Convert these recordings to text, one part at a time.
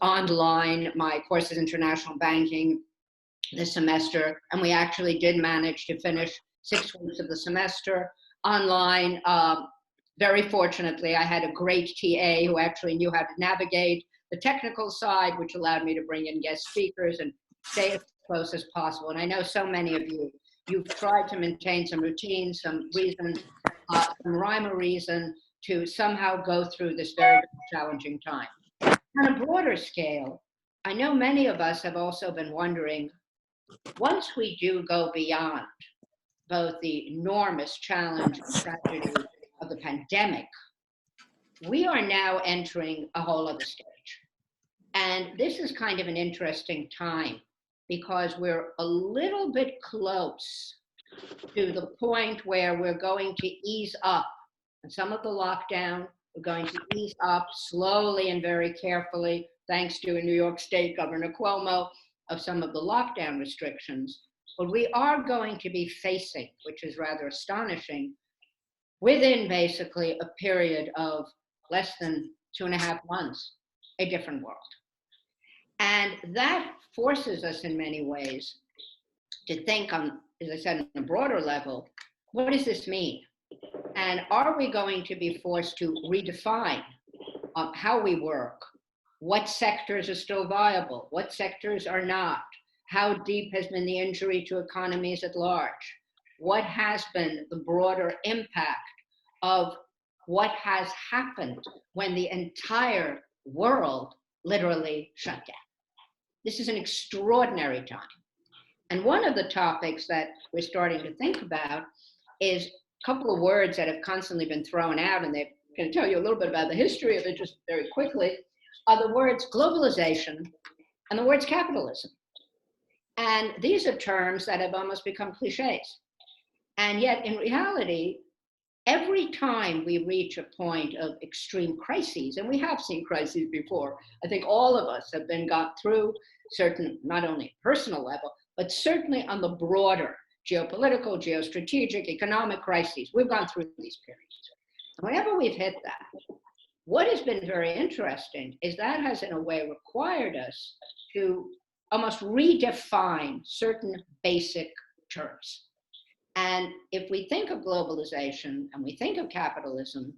online. My course is international banking this semester, and we actually did manage to finish 6 weeks of the semester online. Very fortunately, I had a great TA who actually knew how to navigate the technical side, which allowed me to bring in guest speakers and stay as close as possible. And I know so many of you, you've tried to maintain some routine, some reason, some rhyme or reason to somehow go through this very challenging time. On a broader scale, I know many of us have also been wondering, once we do go beyond both the enormous challenge and tragedy of the pandemic, we are now entering a whole other stage. And this is kind of an interesting time because we're a little bit close to the point where we're going to ease up. And some of the lockdown, we're going to ease up slowly and very carefully, thanks to New York State Governor Cuomo, of some of the lockdown restrictions. But we are going to be facing, which is rather astonishing, within basically a period of less than 2.5 months, a different world. And that forces us in many ways to think on, as I said, on a broader level, what does this mean? And are we going to be forced to redefine how we work? What sectors are still viable? What sectors are not? How deep has been the injury to economies at large? What has been the broader impact of what has happened when the entire world literally shut down? This is an extraordinary time. And one of the topics that we're starting to think about is a couple of words that have constantly been thrown out, and they're going to tell you a little bit about the history of it just very quickly, are the words globalization and the words capitalism. And these are terms that have almost become cliches. And yet, in reality, every time we reach a point of extreme crises, and we have seen crises before, I think all of us have got through certain, not only personal level, but certainly on the broader geopolitical, geostrategic, economic crises. We've gone through these periods. Whenever we've hit that, what has been very interesting is that has in a way required us to almost redefine certain basic terms. And if we think of globalization and we think of capitalism,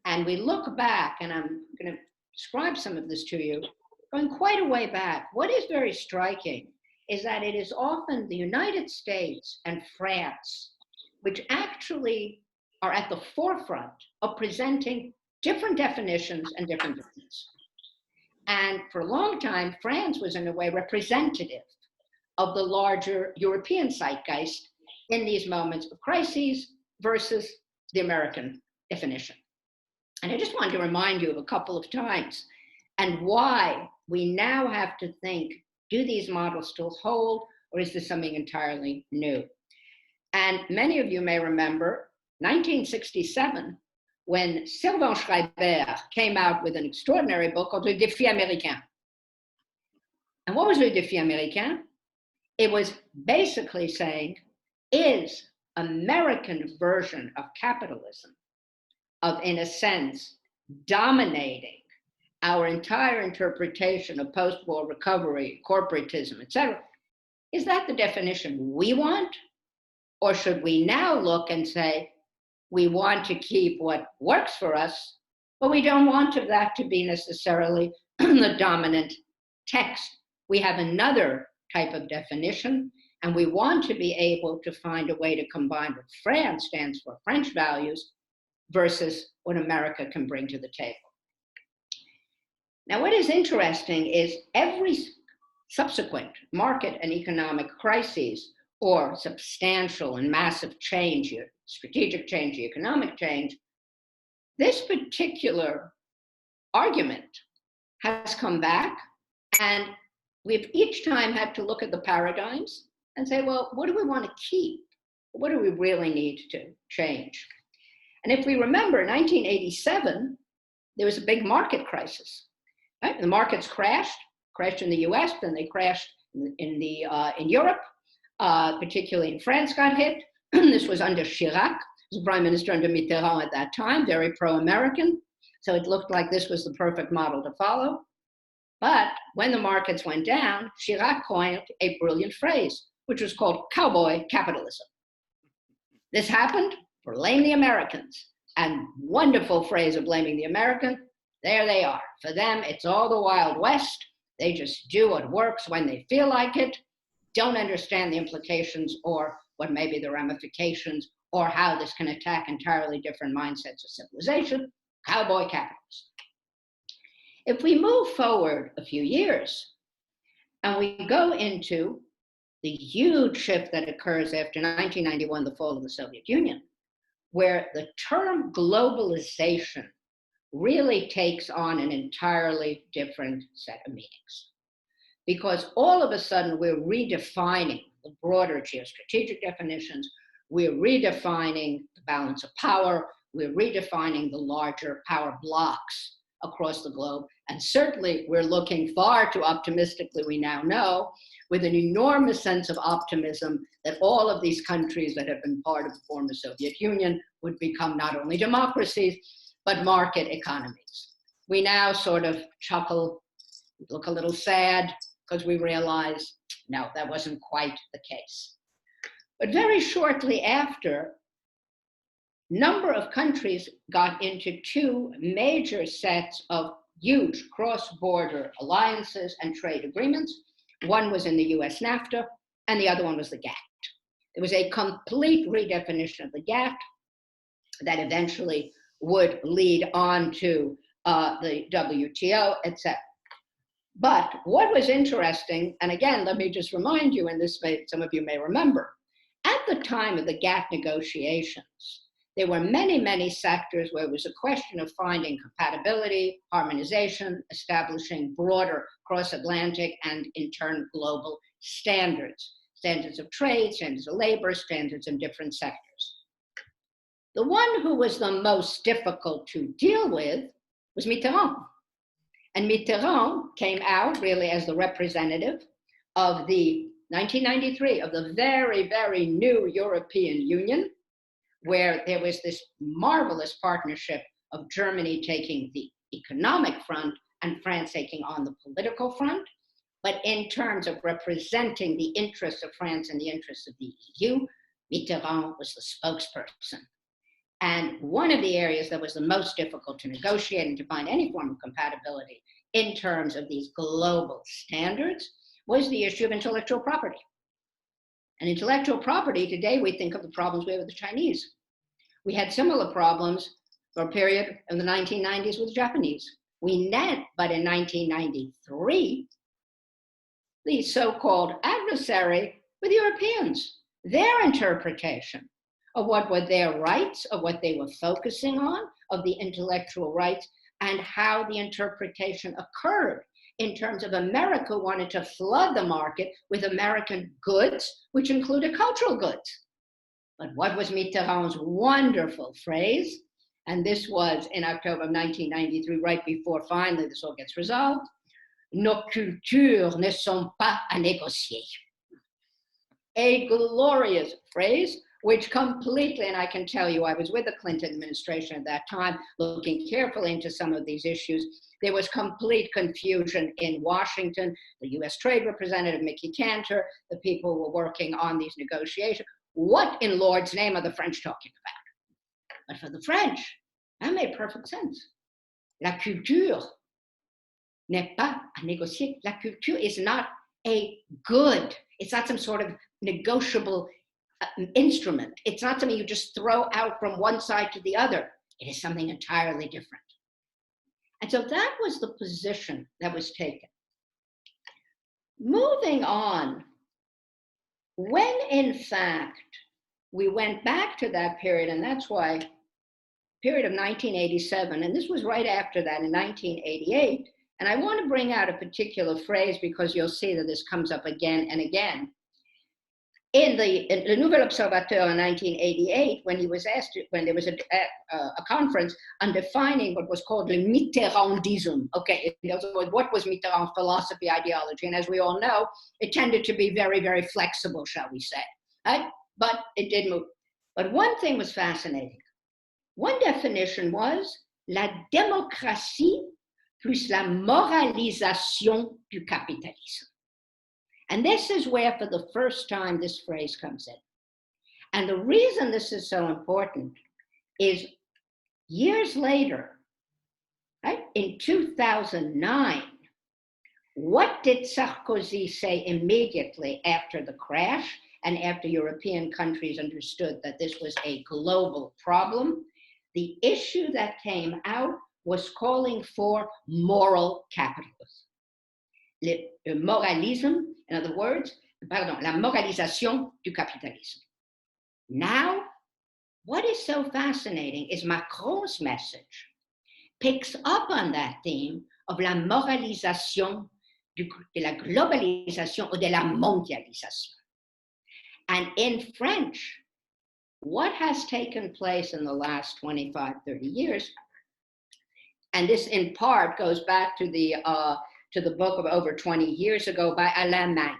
and we look back, and I'm going to describe some of this to you, going quite a way back, what is very striking is that it is often the United States and France which actually are at the forefront of presenting different definitions and different visions. And for a long time, France was in a way representative of the larger European zeitgeist in these moments of crises versus the American definition. And I just wanted to remind you of a couple of times and why we now have to think, do these models still hold, or is this something entirely new? And many of you may remember 1967, when Sylvain Schreiber came out with an extraordinary book called Le Défi Américain. And what was Le Défi Américain? It was basically saying, is American version of capitalism, of, in a sense, dominating our entire interpretation of post-war recovery, corporatism, etc., is that the definition we want? Or should we now look and say, we want to keep what works for us, but we don't want that to be necessarily the dominant text. We have another type of definition, and we want to be able to find a way to combine what France stands for, French values, versus what America can bring to the table. Now, what is interesting is every subsequent market and economic crises, or substantial and massive change, strategic change, economic change, this particular argument has come back, and we've each time had to look at the paradigms and say, well, what do we want to keep? What do we really need to change? And if we remember 1987, there was a big market crisis. Right? The markets crashed in the US, then they crashed in Europe, particularly in France got hit. This was under Chirac, who was prime minister under Mitterrand at that time, very pro-American. So it looked like this was the perfect model to follow. when the markets went down, Chirac coined a brilliant phrase, which was called Cowboy Capitalism. This happened, blame the Americans. And wonderful phrase of blaming the American, there they are. For them, it's all the Wild West. They just do what works when they feel like it, don't understand the implications or what may be the ramifications or how this can attack entirely different mindsets of civilization, cowboy capitalism. If we move forward a few years and we go into the huge shift that occurs after 1991, the fall of the Soviet Union, where the term globalization really takes on an entirely different set of meanings. Because all of a sudden we're redefining the broader geostrategic definitions, we're redefining the balance of power, we're redefining the larger power blocks across the globe, and certainly we're looking far too optimistically, we now know, with an enormous sense of optimism that all of these countries that have been part of the former Soviet Union would become not only democracies, but market economies. We now sort of chuckle, look a little sad, because we realize, no, that wasn't quite the case. But very shortly after, number of countries got into two major sets of huge cross-border alliances and trade agreements. One was in the US NAFTA, and the other one was the GATT. It was a complete redefinition of the GATT that eventually would lead on to the WTO, etc. But what was interesting, and again, let me just remind you, in this way, some of you may remember, at the time of the GATT negotiations, there were many, many sectors where it was a question of finding compatibility, harmonization, establishing broader cross-Atlantic and in turn global standards, standards of trade, standards of labor, standards in different sectors. The one who was the most difficult to deal with was Mitterrand. And Mitterrand came out really as the representative of the 1993, of the very, very new European Union, where there was this marvelous partnership of Germany taking the economic front and France taking on the political front. But in terms of representing the interests of France and the interests of the EU, Mitterrand was the spokesperson. And one of the areas that was the most difficult to negotiate and to find any form of compatibility in terms of these global standards was the issue of intellectual property. And intellectual property, today we think of the problems we have with the Chinese. We had similar problems for a period in the 1990s with the Japanese. But in 1993, the so-called adversary were the Europeans. Their interpretation of what were their rights, of what they were focusing on, of the intellectual rights, and how the interpretation occurred in terms of America wanted to flood the market with American goods, which included cultural goods. But what was Mitterrand's wonderful phrase? And this was in October of 1993, right before finally this all gets resolved. Nos cultures ne sont pas à négocier. A glorious phrase, which completely, and I can tell you, I was with the Clinton administration at that time, looking carefully into some of these issues. There was complete confusion in Washington. The US Trade Representative, Mickey Cantor, the people who were working on these negotiations. What in Lord's name are the French talking about? But for the French, that made perfect sense. La culture n'est pas à négocier. La culture is not a good. It's not some sort of negotiable instrument. It's not something you just throw out from one side to the other. It is something entirely different. And so that was the position that was taken. Moving on, when in fact we went back to that period, and that's why period of 1987, and this was right after that in 1988, and I want to bring out a particular phrase because you'll see that this comes up again and again. In the Nouvel Observateur in 1988, when he was asked, when there was a conference on defining what was called le Mitterrandism. Okay, in other words, what was Mitterrand's philosophy, ideology? And as we all know, it tended to be very, very flexible, shall we say, right? But it did move. But one thing was fascinating. One definition was la démocratie plus la moralisation du capitalisme. And this is where, for the first time, this phrase comes in. And the reason this is so important is years later, right, in 2009, what did Sarkozy say immediately after the crash and after European countries understood that this was a global problem? The issue that came out was calling for moral capitalism. Le moralisme, in other words, la moralisation du capitalisme. Now, what is so fascinating is Macron's message picks up on that theme of la moralisation, de la globalisation ou de la mondialisation. And in French, what has taken place in the last 25, 30 years, and this in part goes back to the book of over 20 years ago by Alain Manc.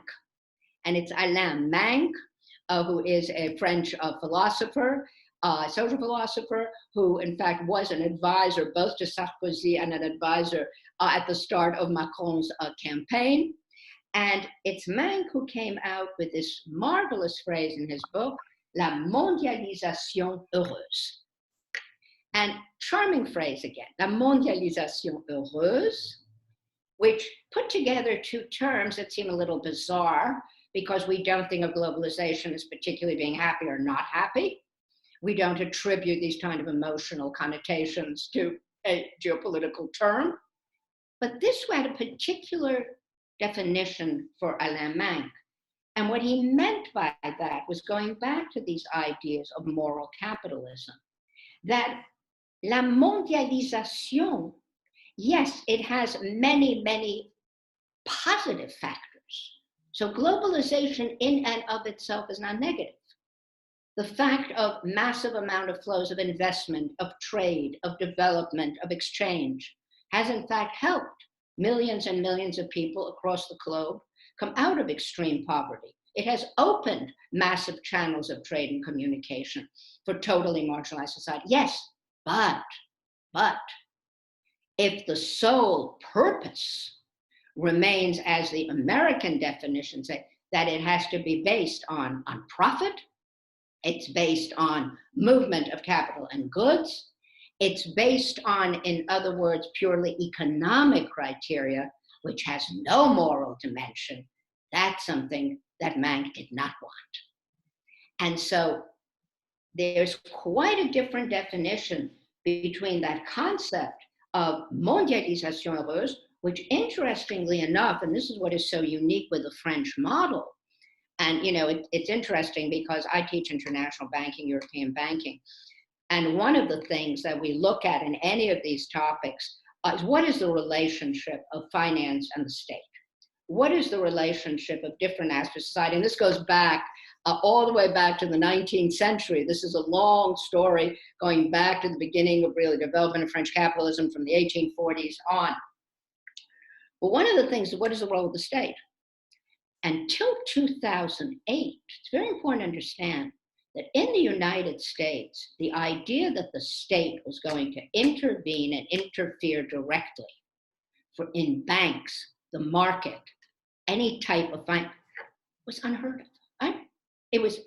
And it's Alain Manc, who is a French philosopher, social philosopher, who in fact was an advisor both to Sarkozy and an advisor at the start of Macron's campaign. And it's Manc who came out with this marvelous phrase in his book, la mondialisation heureuse. And charming phrase again, la mondialisation heureuse, which put together two terms that seem a little bizarre because we don't think of globalization as particularly being happy or not happy. We don't attribute these kind of emotional connotations to a geopolitical term. But this had a particular definition for Alain Manc. And what he meant by that was going back to these ideas of moral capitalism, that la mondialisation, yes, it has many, many positive factors. So globalization in and of itself is not negative. The fact of massive amount of flows of investment, of trade, of development, of exchange has in fact helped millions and millions of people across the globe come out of extreme poverty. It has opened massive channels of trade and communication for totally marginalized society. Yes, but if the sole purpose remains, as the American definition says, that it has to be based on profit, it's based on movement of capital and goods, it's based on, in other words, purely economic criteria, which has no moral dimension, that's something that Manc did not want. And so there's quite a different definition between that concept of mondialisation heureuse, which interestingly enough, and this is what is so unique with the French model, and it's interesting because I teach international banking, European banking, and one of the things that we look at in any of these topics is what is the relationship of finance and the state? What is the relationship of different aspects of society? And this goes back all the way back to the 19th century. This is a long story going back to the beginning of really development of French capitalism from the 1840s on. But one of the things is, what is the role of the state? Until 2008, it's very important to understand that in the United States, the idea that the state was going to intervene and interfere directly in banks, the market, any type of finance was unheard of. Right? It was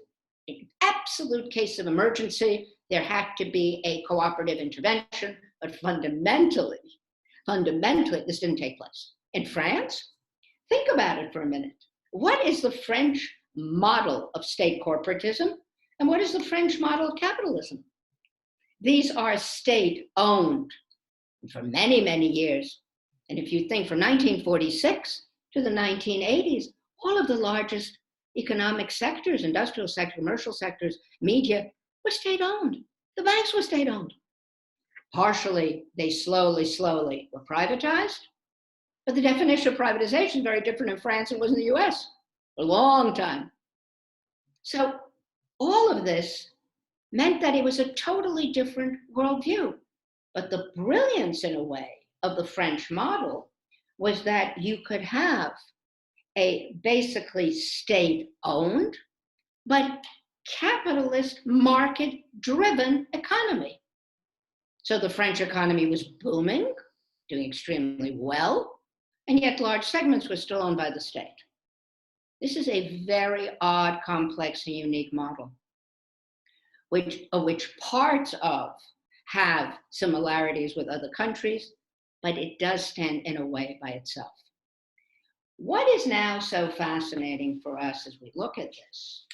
an absolute case of emergency. There had to be a cooperative intervention, but fundamentally, this didn't take place. In France, think about it for a minute. What is the French model of state corporatism? And what is the French model of capitalism? These are state-owned for many, many years. And if you think from 1946 to the 1980s, all of the largest economic sectors, industrial sector, commercial sectors, media, were state-owned. The banks were state-owned. Partially, they slowly were privatized. But the definition of privatization is very different in France than it was in the US for a long time. So all of this meant that it was a totally different worldview. But the brilliance, in a way, of the French model was that you could have a basically state-owned, but capitalist market-driven economy. So the French economy was booming. doing extremely well, and yet large segments were still owned by the state. This is a very odd, complex, and unique model, of which parts of have similarities with other countries, but it does stand in a way by itself. What is now so fascinating for us as we look at this,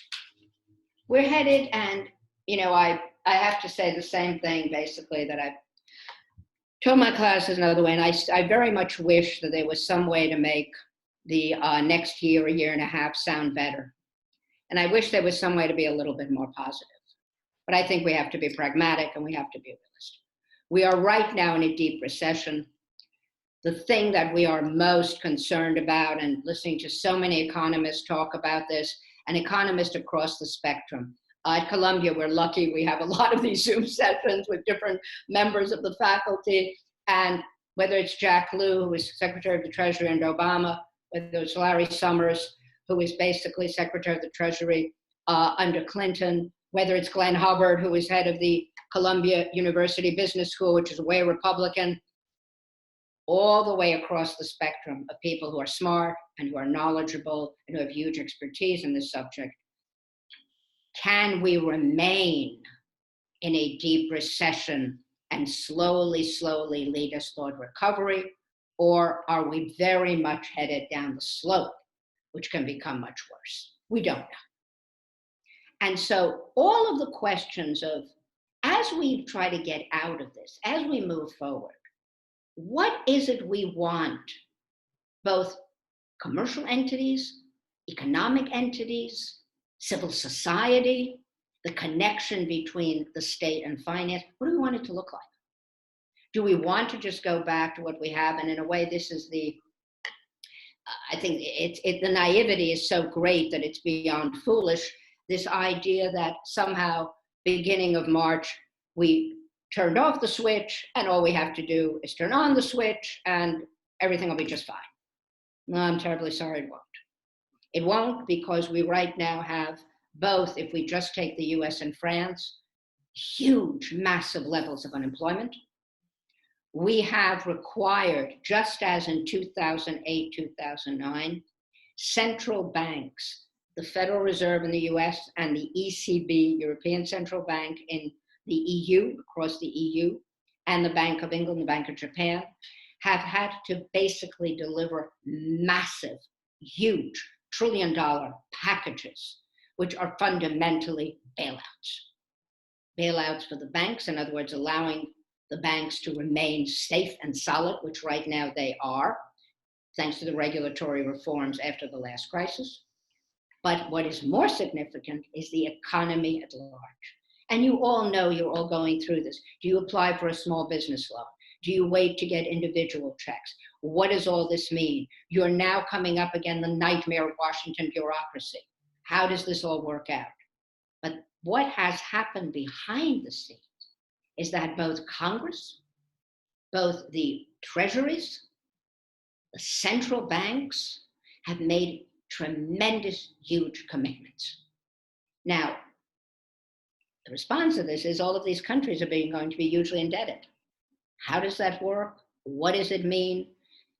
we're headed, and I have to say the same thing basically that I've told my classes another way, and I very much wish that there was some way to make the next year, a year and a half sound better. And I wish there was some way to be a little bit more positive. But I think we have to be pragmatic and we have to be realistic. We are right now in a deep recession. The thing that we are most concerned about, and listening to so many economists talk about this, and economists across the spectrum. At Columbia, we're lucky we have a lot of these Zoom sessions with different members of the faculty, and whether it's Jack Lew, who is Secretary of the Treasury under Obama, whether it's Larry Summers, who is basically Secretary of the Treasury under Clinton, whether it's Glenn Hubbard, who is head of the Columbia University Business School, which is way Republican, all the way across the spectrum of people who are smart and who are knowledgeable and who have huge expertise in this subject. Can we remain in a deep recession and slowly lead us toward recovery? Or are we very much headed down the slope, which can become much worse? We don't know. And so all of the questions of, as we try to get out of this, as we move forward, what is it we want, both commercial entities, economic entities, civil society, the connection between the state and finance, what do we want it to look like? Do we want to just go back to what we have? And in a way, this is I think the naivety is so great that it's beyond foolish. This idea that somehow, beginning of March, we turned off the switch and all we have to do is turn on the switch and everything will be just fine. No, I'm terribly sorry it won't. It won't, because we right now have both, if we just take the US and France, huge, massive levels of unemployment. We have required, just as in 2008, 2009, central banks, the Federal Reserve in the US and the ECB, European Central Bank in the EU, across the EU, and the Bank of England, the Bank of Japan, have had to basically deliver massive, huge, trillion-dollar packages, which are fundamentally bailouts. Bailouts for the banks, in other words, allowing the banks to remain safe and solid, which right now they are, thanks to the regulatory reforms after the last crisis. But what is more significant is the economy at large. And you all know, you're all going through this. Do you apply for a small business loan? Do you wait to get individual checks? What does all this mean? You're now coming up again the nightmare of Washington bureaucracy. How does this all work out? But what has happened behind the scenes is that both Congress, both the treasuries, the central banks have made tremendous, huge commitments. Now, the response to this is all of these countries are going to be hugely indebted. How does that work? What does it mean?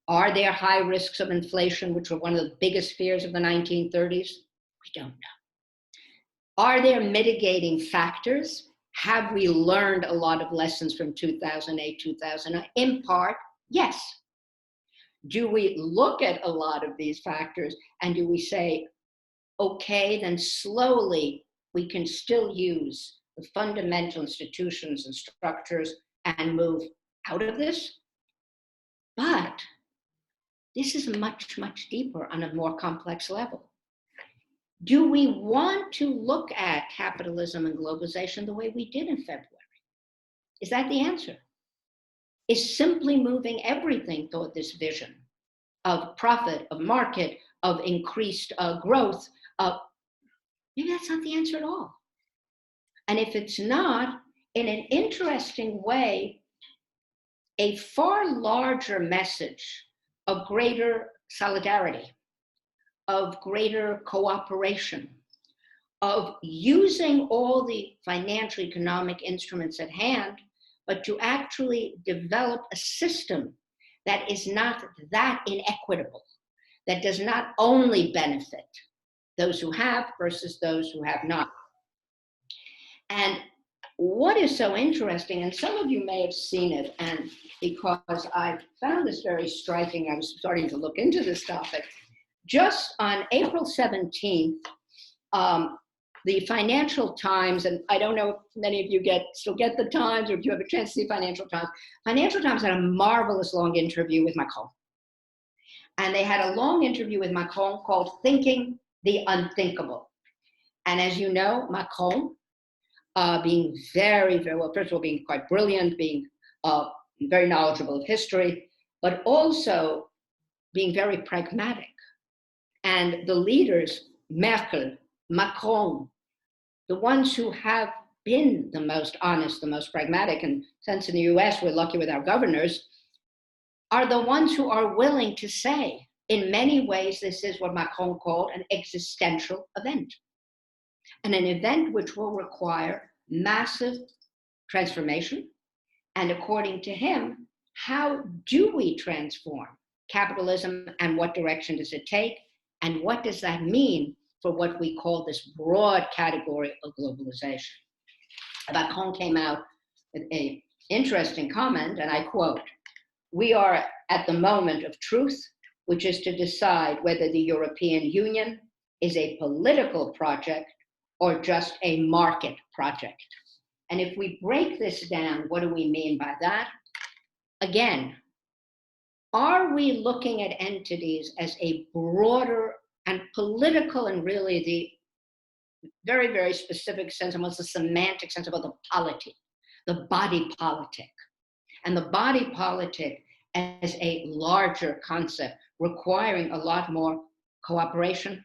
Are there high risks of inflation, which were one of the biggest fears of the 1930s? We don't know. Are there mitigating factors? Have we learned a lot of lessons from 2008, 2009? In part, yes. Do we look at a lot of these factors and do we say, okay, then slowly we can still use the fundamental institutions and structures and move out of this? But this is much, much deeper on a more complex level. Do we want to look at capitalism and globalization the way we did in February? Is that the answer? Is simply moving everything toward this vision of profit, of market, of increased growth, maybe that's not the answer at all. And if it's not, in an interesting way, a far larger message of greater solidarity, of greater cooperation, of using all the financial economic instruments at hand, but to actually develop a system that is not that inequitable, that does not only benefit those who have versus those who have not. And what is so interesting, and some of you may have seen it, and because I found this very striking, I was starting to look into this topic. Just on April 17th, the Financial Times, and I don't know if many of you still get the Times, or if you have a chance to see Financial Times. Financial Times had a marvelous long interview with Macron. And they had a long interview with Macron called Thinking the Unthinkable. And as you know, Macron, being very, very, well, first of all, being quite brilliant, being very knowledgeable of history, but also being very pragmatic. And the leaders, Merkel, Macron, the ones who have been the most honest, the most pragmatic, and since in the US we're lucky with our governors, are the ones who are willing to say, in many ways, this is what Macron called an existential event, and an event which will require massive transformation. And according to him, how do we transform capitalism, and what direction does it take? And what does that mean for what we call this broad category of globalization? Macron came out with an interesting comment, and I quote, "We are at the moment of truth, which is to decide whether the European Union is a political project or just a market project." And if we break this down, what do we mean by that? Again, are we looking at entities as a broader and political, and really the very, very specific sense, almost the semantic sense about the polity, the body politic, and the body politic as a larger concept requiring a lot more cooperation,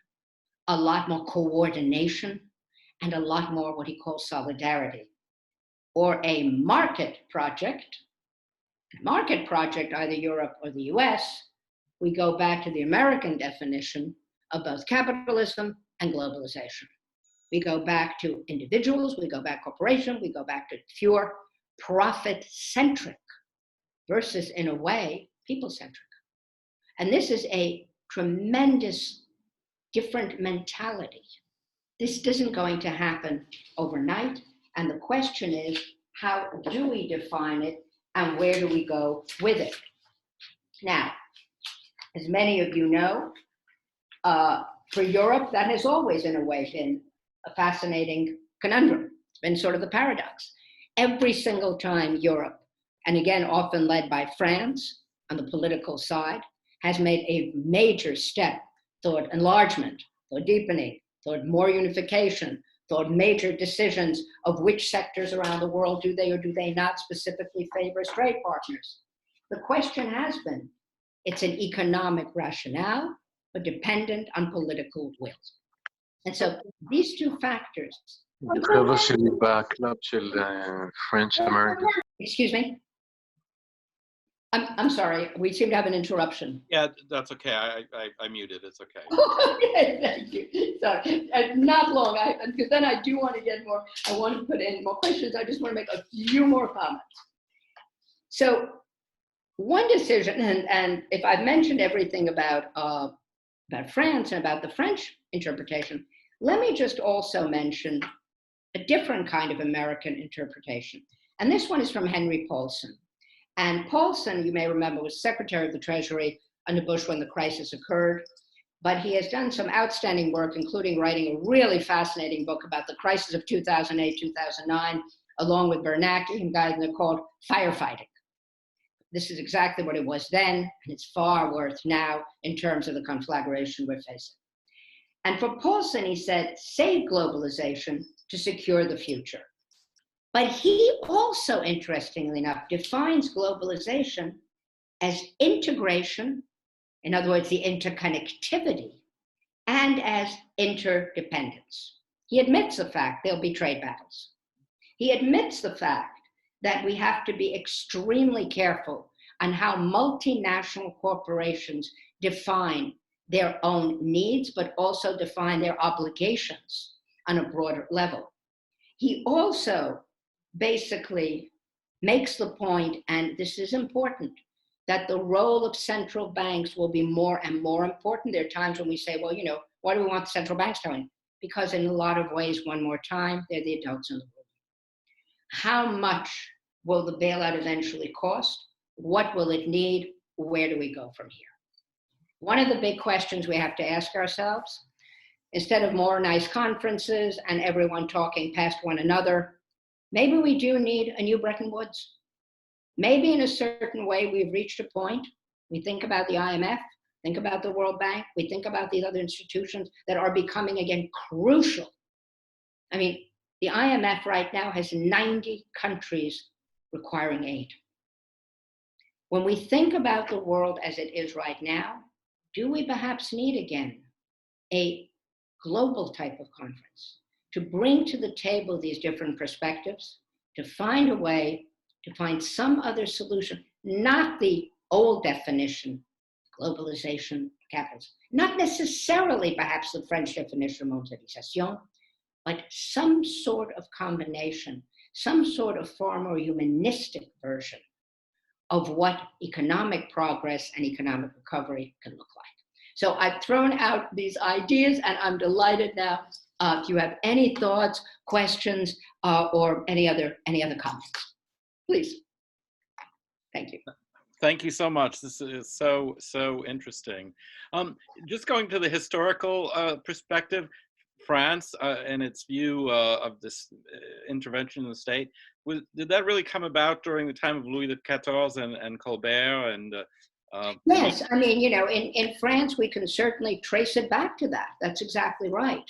a lot more coordination, and a lot more what he calls solidarity? Or a market project, either Europe or the US, we go back to the American definition of both capitalism and globalization. We go back to individuals, we go back corporation, we go back to pure profit-centric versus, in a way, people-centric. And this is a tremendous different mentality. This isn't going to happen overnight. And the question is, how do we define it and where do we go with it? Now, as many of you know, for Europe, that has always, in a way, been a fascinating conundrum. It's been sort of the paradox. Every single time Europe, and again, often led by France on the political side, has made a major step toward enlargement, toward deepening, toward more unification, toward major decisions of which sectors around the world do they or do they not specifically favor as trade partners. The question has been, it's an economic rationale, but dependent on political will. And so these two factors. French American. Excuse me? I'm sorry, we seem to have an interruption. Yeah, that's okay. I muted, it's okay. Okay, thank you. Sorry, not long, because then I do want to get more, I want to put in more questions. I just want to make a few more comments. So one decision, and if I've mentioned everything about France and about the French interpretation, let me just also mention a different kind of American interpretation. And this one is from Henry Paulson. And Paulson, you may remember, was Secretary of the Treasury under Bush when the crisis occurred. But he has done some outstanding work, including writing a really fascinating book about the crisis of 2008, 2009, along with Bernanke, and guys called Firefighting. This is exactly what it was then, and it's far worse now in terms of the conflagration we're facing. And for Paulson, he said, save globalization to secure the future. But he also, interestingly enough, defines globalization as integration, in other words, the interconnectivity, and as interdependence. He admits the fact there'll be trade battles. He admits the fact that we have to be extremely careful on how multinational corporations define their own needs, but also define their obligations on a broader level. He also basically makes the point, and this is important, that the role of central banks will be more and more important. There are times when we say, well, you know, why do we want the central banks doing? Because in a lot of ways, one more time, they're the adults in the room. How much will the bailout eventually cost? What will it need? Where do we go from here? One of the big questions we have to ask ourselves, instead of more nice conferences and everyone talking past one another, maybe we do need a new Bretton Woods. Maybe in a certain way we've reached a point. We think about the IMF, think about the World Bank, we think about these other institutions that are becoming again crucial. I mean, the IMF right now has 90 countries requiring aid. When we think about the world as it is right now, do we perhaps need again a global type of conference to bring to the table these different perspectives, to find a way to find some other solution, not the old definition, globalization, capitalism, not necessarily perhaps the French definition of mondialisation, but some sort of combination, some sort of far more humanistic version of what economic progress and economic recovery can look like. So I've thrown out these ideas and I'm delighted now if you have any thoughts, questions, or any other comments. Please. Thank you. Thank you so much. This is so interesting. Just going to the historical perspective, France and its view of this intervention in the state, did that really come about during the time of Louis XIV and Colbert? And yes, I mean, you know, in France, we can certainly trace it back to that. That's exactly right.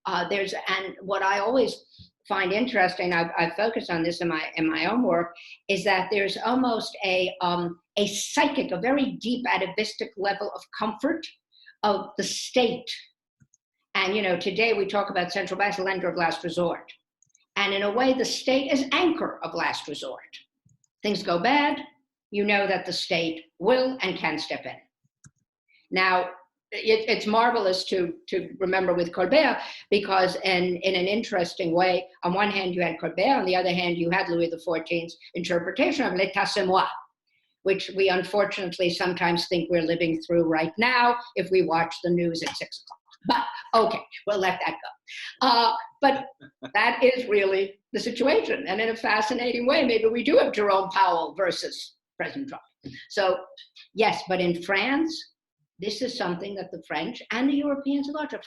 And what I always find interesting, I've focused on this in my own work, is that there's almost a psychic, a very deep atavistic level of comfort of the state. And, you know, today we talk about central banks, lender of last resort. And in a way, the state is anchor of last resort. Things go bad, you know that the state will and can step in. Now, it's marvelous to remember with Colbert, because in an interesting way, on one hand you had Colbert, on the other hand you had Louis XIV's interpretation of l'état c'est moi, which we unfortunately sometimes think we're living through right now if we watch the news at 6 o'clock. But okay, we'll let that go. But that is really the situation. And in a fascinating way, maybe we do have Jerome Powell versus President Trump. So yes, but in France, this is something that the French and the Europeans at large are